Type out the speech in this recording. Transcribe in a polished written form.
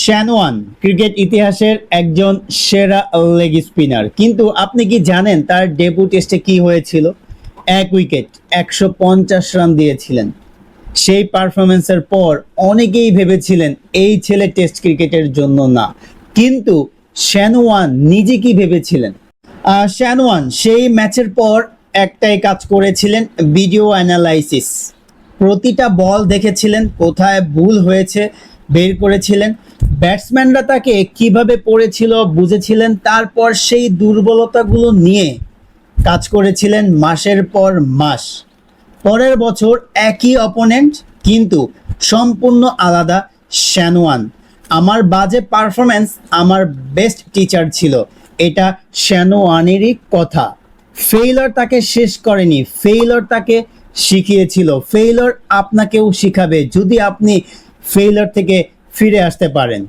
শ্যানোয়ান cricket ইতিহাসের একজন সেরা লেগ স্পিনার, কিন্তু আপনি কি জানেন তার ডেবিউ টেস্টে কি হয়েছিল? 1 উইকেট, 150 রান দিয়েছিলেন। সেই পারফরমেন্সের পর অনেকেই ভেবেছিলেন এই ছেলে টেস্ট ক্রিকেটের জন্য না, কিন্তু শ্যানোয়ান নিজে কি ভেবেছিলেন? শ্যানোয়ান সেই ম্যাচের পর একটাই কাজ করেছিলেন, ভিডিও অ্যানালাইসিস। প্রতিটা বল দেখেছিলেন, কোথায় ভুল হয়েছে বের করেছিলেন, ব্যাটসম্যানরা তাকে কিভাবে পড়েছিল বুঝেছিলেন, তারপর সেই দুর্বলতাগুলো নিয়ে কাজ করেছিলেন মাসের পর মাস। পরের বছর একই অপোনেন্ট, কিন্তু সম্পূর্ণ আলাদা শ্যানোয়ান। আমার বাজে পারফরমেন্স আমার বেস্ট টিচার ছিল, এটা শ্যানোয়ানেরই কথা। ফেইলার তাকে শেষ করেনি, ফেইলার তাকে শিখিয়েছিল। ফেইলার আপনাকেও শিখাবে যদি আপনি ফেইলার থেকে ফিরে আসতে পারেন।